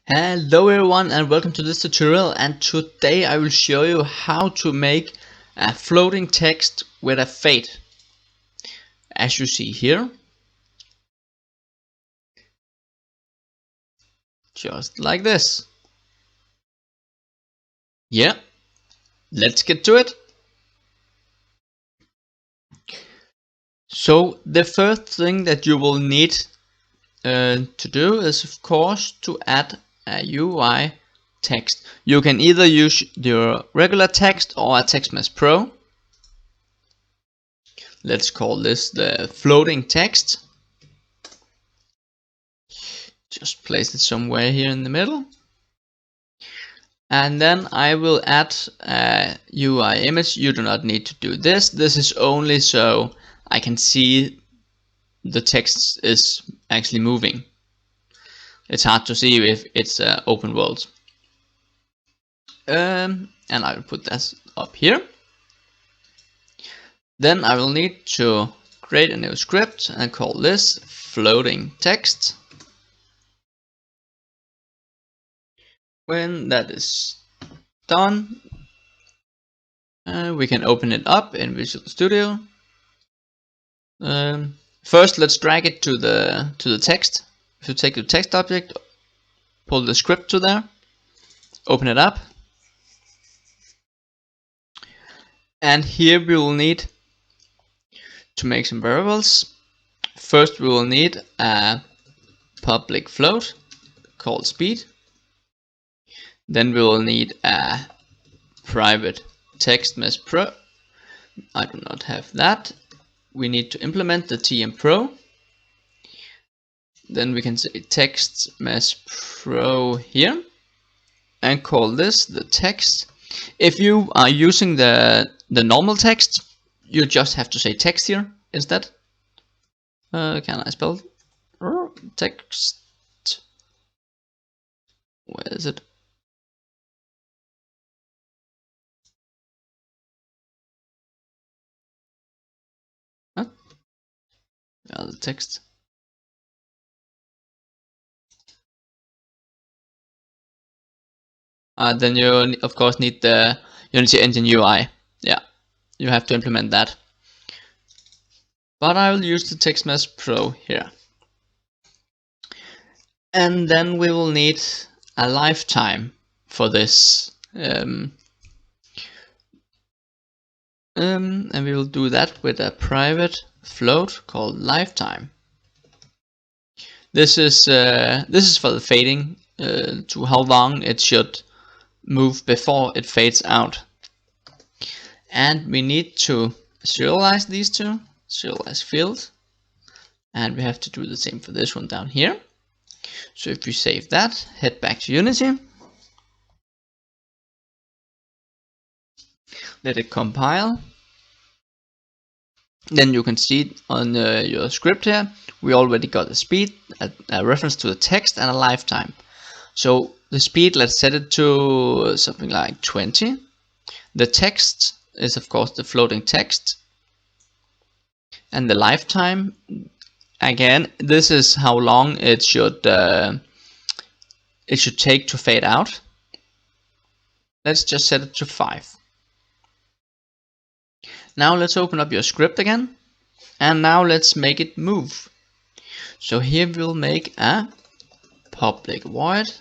Hello everyone and welcome to this tutorial, and today I will show you how to make a floating text with a fade. As you see here, just like this. Yeah, let's get to it. So the first thing that you will need to do is of course to add a UI text. You can either use your regular text or a text mesh pro. Let's call this the floating text. Just place it somewhere here in the middle. And then I will add a UI image. You do not need to do this. This is only so I can see the text is actually moving. It's hard to see if it's open world. And I will put this up here. Then I will need to create a new script and call this floating text. When that is done, we can open it up in Visual Studio. First, let's drag it to the text. If you take the text object, pull the script to there, open it up, and here we will need to make some variables. First, we will need a public float called speed. Then we will need a private text mesh pro. I do not have that. We need to implement the TM Pro. Then we can say text mesh pro here and call this the text. If you are using the normal text, you just have to say text here instead. Can I spell text? Where is it? Huh? Yeah, the text. Then you of course need the Unity Engine UI. Yeah, you have to implement that. But I will use the text mesh pro here. And then we will need a lifetime for this. And we will do that with a private float called lifetime. This is for the fading, to how long it should move before it fades out. And we need to serialize these two, serialize field, and we have to do the same for this one down here. So if we save that, head back to Unity, let it compile. Then you can see on your script here, we already got a speed, a reference to the text, and a lifetime. So the speed, let's set it to something like 20. The text is of course the floating text. And the lifetime, again, this is how long it should take to fade out. Let's just set it to 5. Now let's open up your script again, and now let's make it move. So here we'll make a public void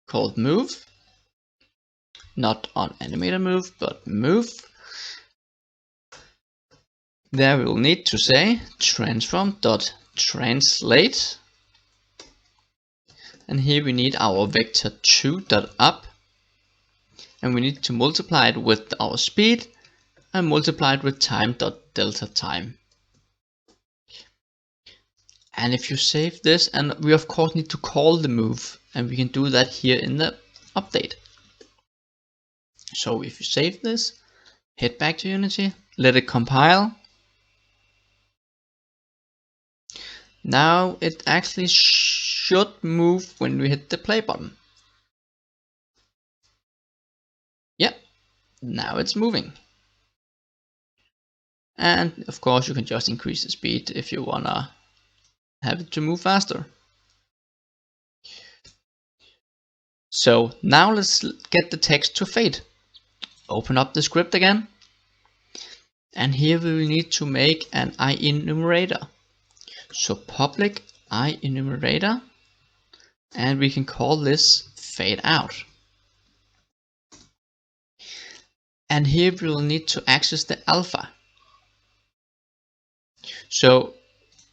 called move, not on animator move, but move. There we will need to say transform.translate, and here we need our vector2.up, and we need to multiply it with our speed and multiply it with time.delta time. And if you save this, and we of course need to call the move, and we can do that here in the update. So if you save this, head back to Unity, let it compile. Now it actually should move when we hit the play button. Yeah, now it's moving. And of course you can just increase the speed if you wanna have it to move faster. So now let's get the text to fade. Open up the script again, and here we will need to make an IEnumerator. So public IEnumerator, and we can call this fade out. And here we will need to access the alpha. So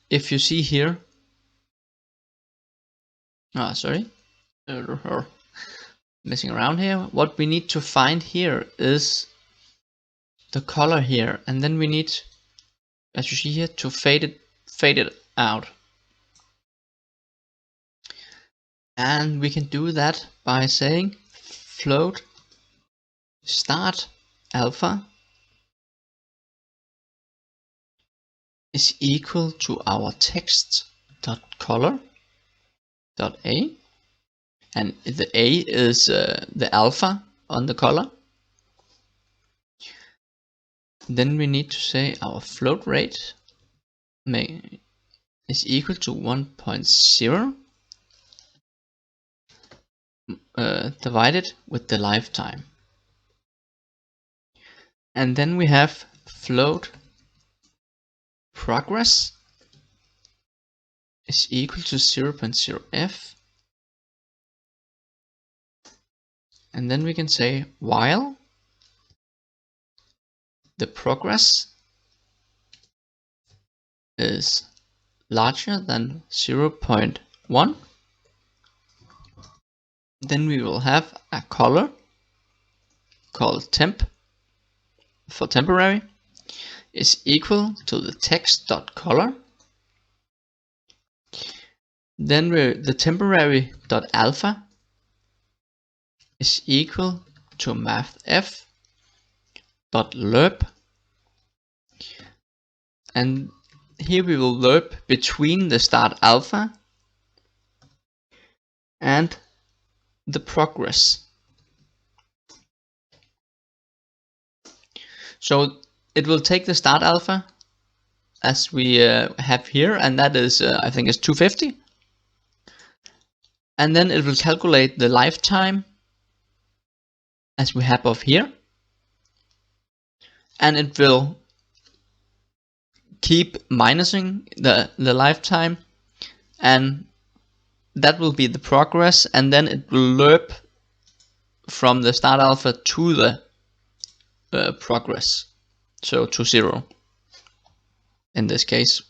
if you see here, messing around here, what we need to find here is the color here, and then we need, as you see here, to fade it out. And we can do that by saying float start alpha is equal to our text dot color dot a, and the a is the alpha on the color. Then we need to say our float rate is equal to 1.0 divided with the lifetime. And then we have float progress is equal to 0.0f, and then we can say while the progress is larger than 0.1, then we will have a color called temp for temporary is equal to the text.color. Then the temporary.alpha is equal to mathf.lerp, and here we will lerp between the start alpha and the progress. So it will take the start alpha as we have here, and that is I think is 250, and then it will calculate the lifetime as we have of here, and it will keep minusing the lifetime, and that will be the progress, and then it will lerp from the start alpha to the progress, so to 0 in this case.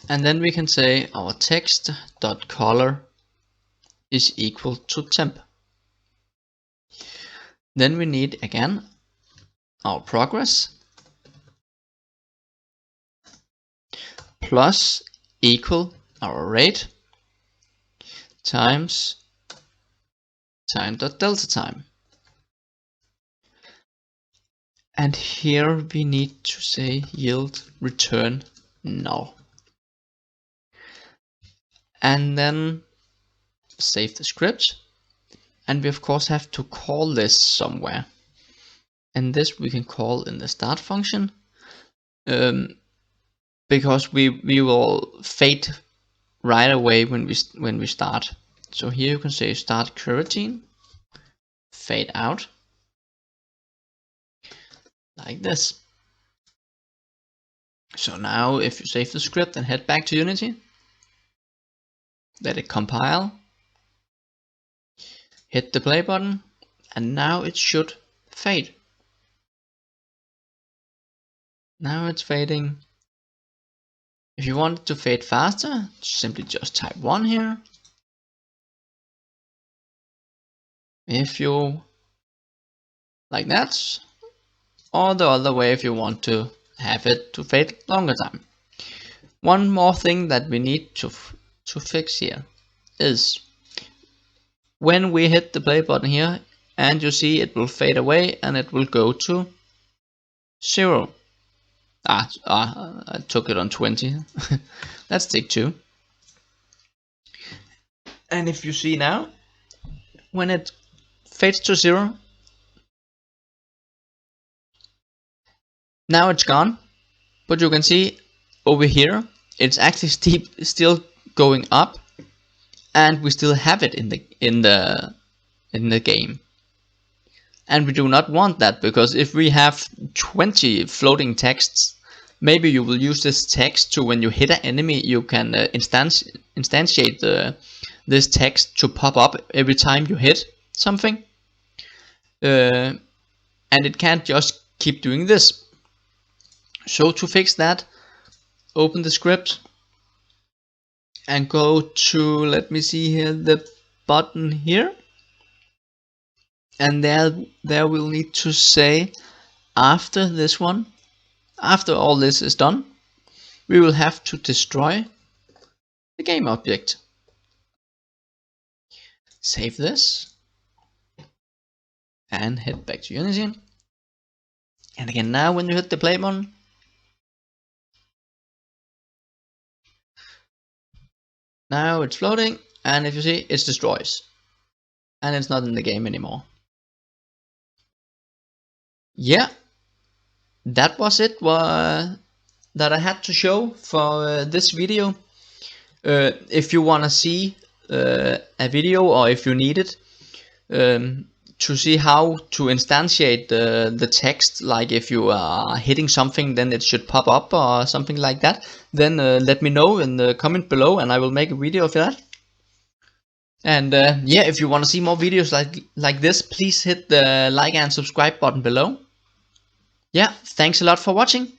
And then we can say our text.color is equal to temp. Then we need again our progress plus equal our rate times time.delta time. And here we need to say yield return null. And then save the script. And we of course have to call this somewhere. And this we can call in the start function, because we will fade right away when we start. So here you can say start coroutine, fade out, like this. So now if you save the script and head back to Unity, let it compile, hit the play button, and now it should fade. Now it's fading. If you want it to fade faster, simply just type 1 here. If you like that, or the other way if you want to have it to fade longer time. One more thing that we need to fix here is when we hit the play button here, and you see it will fade away and it will go to 0. I took it on 20. Let's take 2. And if you see now, when it fades to 0, now it's gone. But you can see over here, it's actually still going up, and we still have it in the game. And we do not want that, because if we have 20 floating texts, maybe you will use this text to, when you hit an enemy, you can instantiate this text to pop up every time you hit something. And it can't just keep doing this. So to fix that, open the script and go to, let me see here, the button here. And there we'll need to say, after this one, after all this is done, we will have to destroy the game object. Save this and head back to Unity. And again, now when you hit the play button, now it's floating, and if you see, it destroys, and it's not in the game anymore. Yeah, that was it that I had to show for this video. If you want to see a video, or if you need it to see how to instantiate the text, like if you are hitting something, then it should pop up or something like that, then let me know in the comment below, and I will make a video of that. And yeah, if you want to see more videos like this, please hit the like and subscribe button below. Yeah, thanks a lot for watching.